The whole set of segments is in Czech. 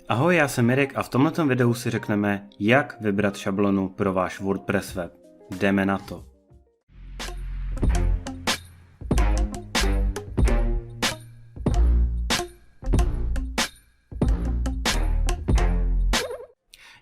Ahoj, já jsem Mirek a v tomto videu si řekneme, jak vybrat šablonu pro váš WordPress web. Jdeme na to.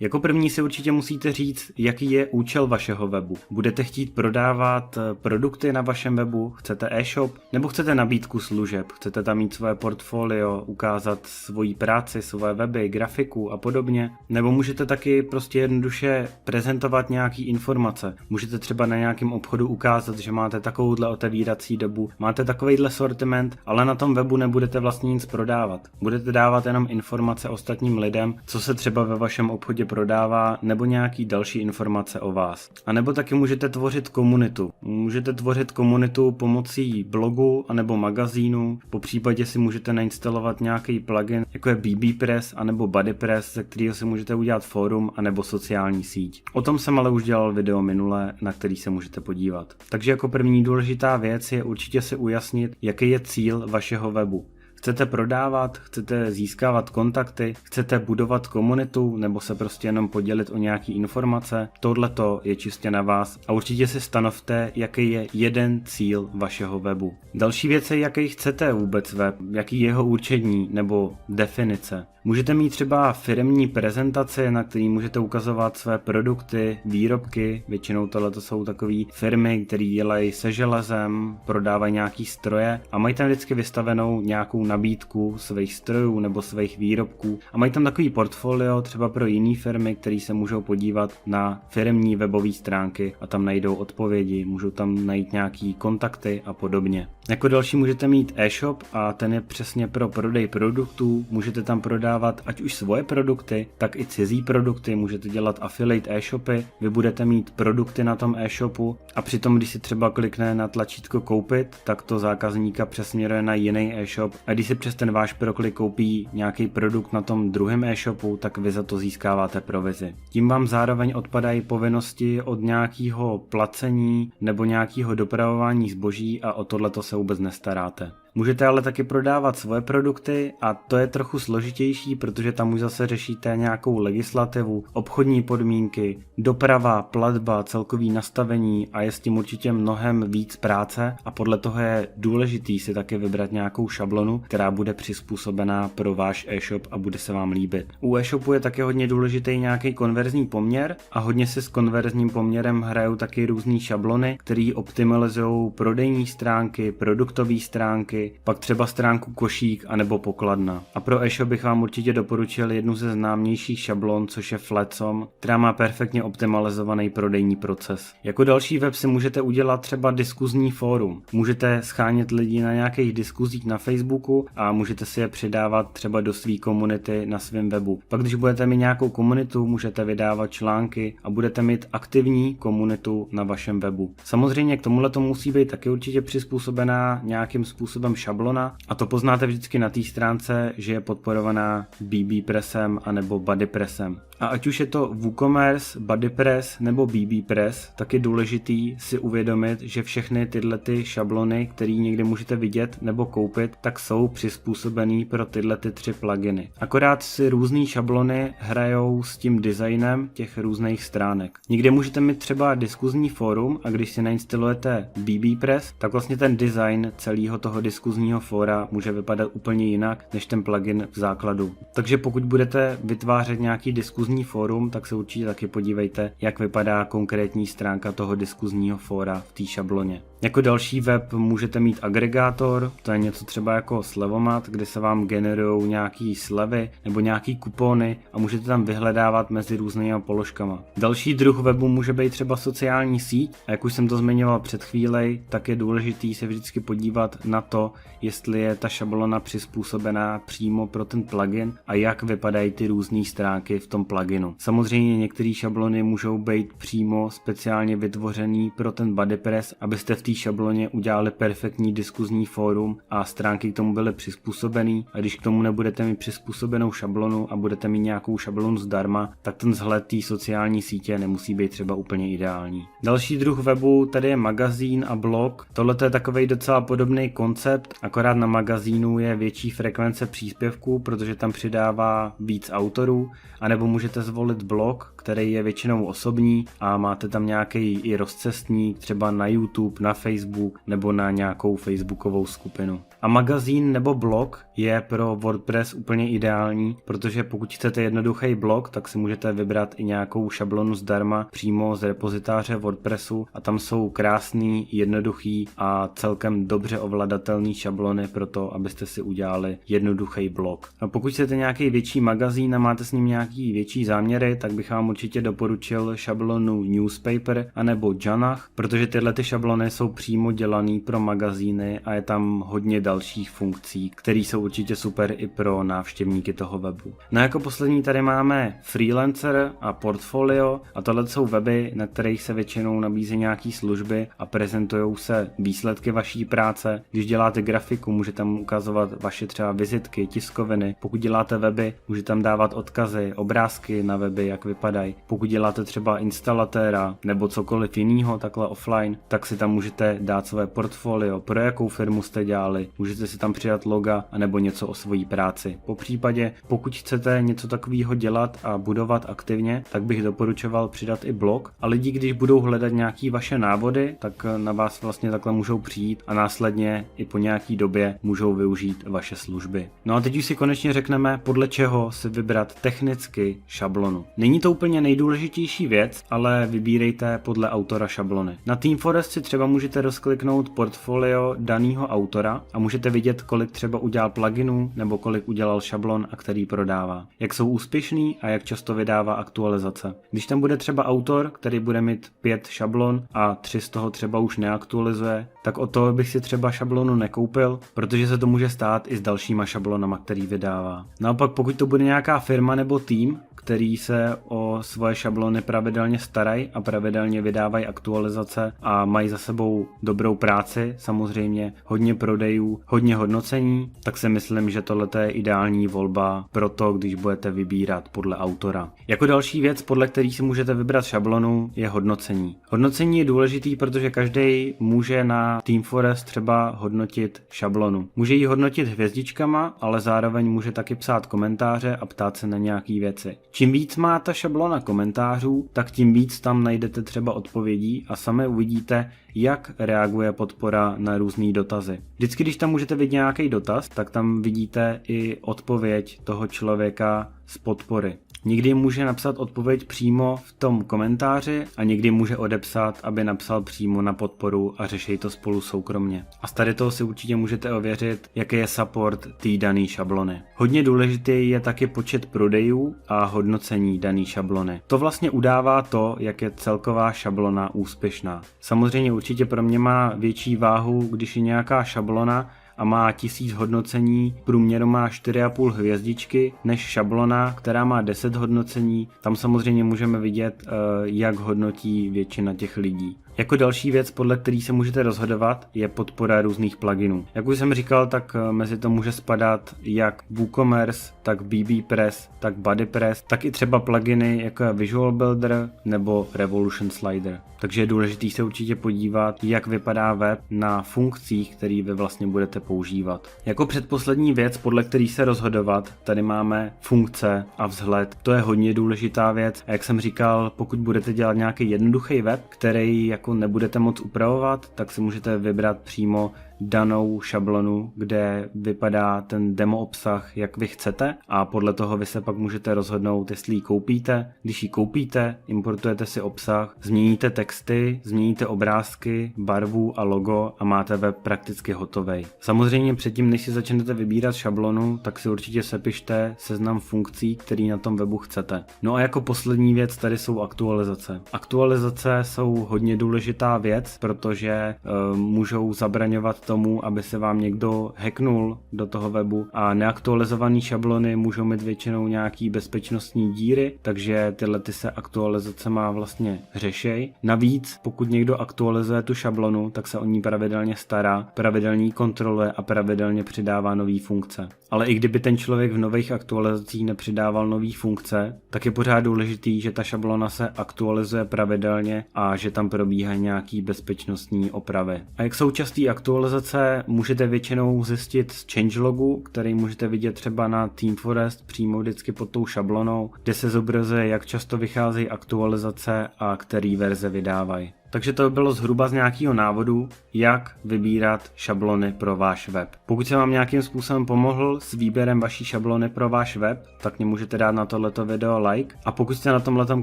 Jako první si určitě musíte říct, jaký je účel vašeho webu. Budete chtít prodávat produkty na vašem webu, chcete e-shop, nebo chcete nabídku služeb, chcete tam mít svoje portfolio, ukázat svoji práci, svoje weby, grafiku a podobně. Nebo můžete taky prostě jednoduše prezentovat nějaký informace. Můžete třeba na nějakém obchodu ukázat, že máte takovouhle otevírací dobu, máte takovejhle sortiment, ale na tom webu nebudete vlastně nic prodávat. Budete dávat jenom informace ostatním lidem, co se třeba ve vašem obchodě prodává, nebo nějaký další informace o vás. A nebo taky můžete tvořit komunitu. Můžete tvořit komunitu pomocí blogu anebo magazínu, popřípadě si můžete nainstalovat nějaký plugin, jako je BBPress anebo BuddyPress, ze kterého si můžete udělat fórum anebo sociální síť. O tom jsem ale už dělal video minule, na který se můžete podívat. Takže jako první důležitá věc je určitě si ujasnit, jaký je cíl vašeho webu. Chcete prodávat, chcete získávat kontakty, chcete budovat komunitu nebo se prostě jenom podělit o nějaký informace, tohleto je čistě na vás a určitě si stanovte, jaký je jeden cíl vašeho webu. Další věc je, jaký chcete vůbec web, jaký je jeho určení nebo definice. Můžete mít třeba firemní prezentaci, na který můžete ukazovat své produkty, výrobky, většinou tohleto jsou takové firmy, které dělají se železem, prodávají nějaký stroje a mají tam vždycky vystavenou nějakou nabídku svých strojů nebo svých výrobků a mají tam takový portfolio třeba pro jiné firmy, které se můžou podívat na firemní webové stránky a tam najdou odpovědi, můžou tam najít nějaký kontakty a podobně. Jako další můžete mít e-shop a ten je přesně pro prodej produktů, můžete tam prodávat ať už svoje produkty, tak i cizí produkty, můžete dělat affiliate e-shopy, vy budete mít produkty na tom e-shopu a přitom, když si třeba klikne na tlačítko koupit, tak to zákazníka přesměruje na jiný e-shop a když si přes ten váš proklik koupí nějaký produkt na tom druhém e-shopu, tak vy za to získáváte provizi. Tím vám zároveň odpadají povinnosti od nějakého placení nebo nějakého dopravování zboží a o tohleto se vůbec nestaráte. Můžete ale taky prodávat svoje produkty a to je trochu složitější, protože tam už zase řešíte nějakou legislativu, obchodní podmínky, doprava, platba, celkový nastavení a je s tím určitě mnohem víc práce a podle toho je důležitý si taky vybrat nějakou šablonu, která bude přizpůsobená pro váš e-shop a bude se vám líbit. U e-shopu je taky hodně důležitý nějaký konverzní poměr a hodně si s konverzním poměrem hrajou taky různé šablony, které optimalizují prodejní stránky, produktové stránky, pak třeba stránku košík anebo pokladna. A pro e-shop bych vám určitě doporučil jednu ze známějších šablon, což je Flatsom, která má perfektně optimalizovaný prodejní proces. Jako další web si můžete udělat třeba diskuzní fórum. Můžete schánět lidi na nějakých diskuzích na Facebooku a můžete si je přidávat třeba do své komunity na svém webu. Pak když budete mít nějakou komunitu, můžete vydávat články a budete mít aktivní komunitu na vašem webu. Samozřejmě k tomuhle to musí být taky určitě přizpůsobená nějakým způsobem šablona a to poznáte vždycky na té stránce, že je podporovaná BBPressem anebo BuddyPressem. A ať už je to WooCommerce, BuddyPress nebo BBPress, tak je důležitý si uvědomit, že všechny tyhle ty šablony, které někde můžete vidět nebo koupit, tak jsou přizpůsobený pro tyhle ty 3 pluginy. Akorát si různé šablony hrajou s tím designem těch různých stránek. Někde můžete mít třeba diskuzní fórum a když si nainstalujete BBPress, tak vlastně ten design celého toho diskuzního fóra může vypadat úplně jinak než ten plugin v základu. Takže pokud budete vytvářet nějaký diskuzní fórum, tak se určitě taky podívejte, jak vypadá konkrétní stránka toho diskuzního fóra v té šabloně. Jako další web můžete mít agregátor, to je něco třeba jako Slevomat, kde se vám generují nějaký slevy nebo nějaký kupony a můžete tam vyhledávat mezi různými položkama. Další druh webu může být třeba sociální síť a jak už jsem to zmiňoval před chvílej, tak je důležitý se vždycky podívat na to, jestli je ta šablona přizpůsobená přímo pro ten plugin a jak vypadají ty různé stránky v tom pluginu. Samozřejmě některé šablony můžou být přímo speciálně vytvořený pro ten BuddyPress, abyste v té šabloně udělali perfektní diskuzní fórum a stránky k tomu byly přizpůsobený, a když k tomu nebudete mít přizpůsobenou šablonu a budete mít nějakou šablonu zdarma, tak ten vzhled té sociální sítě nemusí být třeba úplně ideální. Další druh webu tady je magazín a blog. Tohle je takovej docela podobný koncept, akorát na magazínu je větší frekvence příspěvků, protože tam přidává víc autorů, anebo můžete zvolit blog, který je většinou osobní a máte tam nějaký i rozcestník, třeba na YouTube, na Facebook nebo na nějakou facebookovou skupinu. A magazín nebo blog je pro WordPress úplně ideální, protože pokud chcete jednoduchý blog, tak si můžete vybrat i nějakou šablonu zdarma přímo z repozitáře WordPressu a tam jsou krásný, jednoduchý a celkem dobře ovladatelný šablony pro to, abyste si udělali jednoduchý blog. A pokud chcete nějaký větší magazín a máte s ním nějaký větší záměry, tak bych vám určitě doporučil šablonu Newspaper anebo Janach, protože tyhle ty šablony jsou přímo dělaný pro magazíny a je tam hodně dalších funkcí, které jsou určitě super i pro návštěvníky toho webu. No jako poslední tady máme Freelancer a Portfolio a tohle jsou weby, na kterých se většinou nabízí nějaký služby a prezentují se výsledky vaší práce. Když děláte grafiku, můžete tam ukazovat vaše třeba vizitky, tiskoviny. Pokud děláte weby, můžete tam dávat odkazy, obrázky na weby, jak vypadají. Pokud děláte třeba instalatéra nebo cokoliv jiného takhle offline, tak si tam můžete dát své portfolio, pro jakou firmu jste dělali, můžete si tam přidat loga anebo něco o svojí práci. Po případě, pokud chcete něco takového dělat a budovat aktivně, tak bych doporučoval přidat i blog a lidi, když budou hledat nějaký vaše návody, tak na vás vlastně takhle můžou přijít a následně i po nějaký době můžou využít vaše služby. No a teď už si konečně řekneme, podle čeho si vybrat technicky šablonu. Není to úplně nejdůležitější věc, ale vybírejte podle autora šablony. Na TeamForest si třeba můžete rozkliknout portfolio daného autora a můžete vidět, kolik třeba udělal pluginů nebo kolik udělal šablon a který prodává. Jak jsou úspěšný a jak často vydává aktualizace. Když tam bude třeba autor, který bude mít 5 šablon a 3 z toho třeba už neaktualizuje, tak o to bych si třeba šablonu nekoupil, protože se to může stát i s dalšíma šablonama, který vydává. Naopak pokud to bude nějaká firma nebo tým, který se o svoje šablony pravidelně starají a pravidelně vydávají aktualizace a mají za sebou dobrou práci, samozřejmě hodně prodejů, hodně hodnocení, tak si myslím, že tohle je ideální volba pro to, když budete vybírat podle autora. Jako další věc, podle který si můžete vybrat šablonu, je hodnocení. Hodnocení je důležitý, protože každý může na TeamForest třeba hodnotit šablonu. Může ji hodnotit hvězdičkama, ale zároveň může taky psát komentáře a ptát se na nějaké věci. Čím víc má ta šablona komentářů, tak tím víc tam najdete třeba odpovědí a sami uvidíte, jak reaguje podpora na různé dotazy. Vždycky, když tam můžete vidět nějaký dotaz, tak tam vidíte i odpověď toho člověka z podpory. Někdy může napsat odpověď přímo v tom komentáři a někdy může odepsat, aby napsal přímo na podporu a řeší to spolu soukromně. A z tady toho si určitě můžete ověřit, jaký je support té dané šablony. Hodně důležitý je taky počet prodejů a hodnocení dané šablony. To vlastně udává to, jak je celková šablona úspěšná. Samozřejmě určitě pro mě má větší váhu, když je nějaká šablona a má 1000 hodnocení, průměru má 4,5 hvězdičky, než šablona, která má 10 hodnocení. Tam samozřejmě můžeme vidět, jak hodnotí většina těch lidí. Jako další věc, podle který se můžete rozhodovat, je podpora různých pluginů. Jak už jsem říkal, tak mezi to může spadat jak WooCommerce, tak BBPress, tak BuddyPress, tak i třeba pluginy jako je Visual Builder nebo Revolution Slider. Takže je důležité se určitě podívat, jak vypadá web na funkcích, které vy vlastně budete používat. Jako předposlední věc, podle který se rozhodovat, tady máme funkce a vzhled. To je hodně důležitá věc. A jak jsem říkal, pokud budete dělat nějaký jednoduchý web, který jako nebudete moc upravovat, tak si můžete vybrat přímo danou šablonu, kde vypadá ten demo obsah, jak vy chcete a podle toho vy se pak můžete rozhodnout, jestli ji koupíte. Když ji koupíte, importujete si obsah, změníte texty, změníte obrázky, barvu a logo a máte web prakticky hotovej. Samozřejmě předtím, než si začnete vybírat šablonu, tak si určitě sepište seznam funkcí, který na tom webu chcete. No a jako poslední věc tady jsou aktualizace. Aktualizace jsou hodně důležitá věc, protože můžou zabraňovat tomu, aby se vám někdo hacknul do toho webu a neaktualizované šablony můžou mít většinou nějaký bezpečnostní díry, takže tyhle se aktualizacema vlastně řešej. Navíc, pokud někdo aktualizuje tu šablonu, tak se o ní pravidelně stará, pravidelně ji kontroluje a pravidelně přidává nové funkce. Ale i kdyby ten člověk v nových aktualizacích nepřidával nové funkce, tak je pořád důležitý, že ta šablona se aktualizuje pravidelně a že tam probíhají nějaký bezpečnostní opravy. A jak jsou časté aktualizace, můžete většinou zjistit z changelogu, který můžete vidět třeba na TeamForest přímo vždycky pod tou šablonou, kde se zobrazuje, jak často vycházejí aktualizace a který verze vydávají. Takže to bylo zhruba z nějakého návodu, jak vybírat šablony pro váš web. Pokud jsem vám nějakým způsobem pomohl s výběrem vaší šablony pro váš web, tak mě můžete dát na tohleto video like. A pokud jste na tomhletom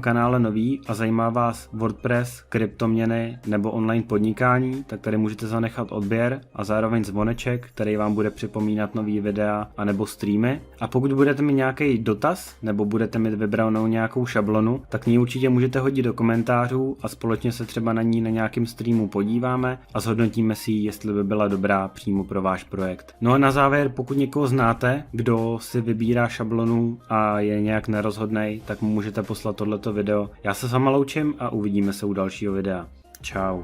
kanále nový a zajímá vás WordPress, kryptoměny nebo online podnikání, tak tady můžete zanechat odběr a zároveň zvoneček, který vám bude připomínat nový videa a nebo streamy. A pokud budete mít nějaký dotaz nebo budete mít vybranou nějakou šablonu, tak mě určitě můžete hodit do komentářů a společně se třeba na ní na nějakém streamu podíváme a zhodnotíme si, jestli by byla dobrá přímo pro váš projekt. No a na závěr, pokud někoho znáte, kdo si vybírá šablonu a je nějak nerozhodnej, tak mu můžete poslat tohleto video. Já se s váma loučím a uvidíme se u dalšího videa. Čau.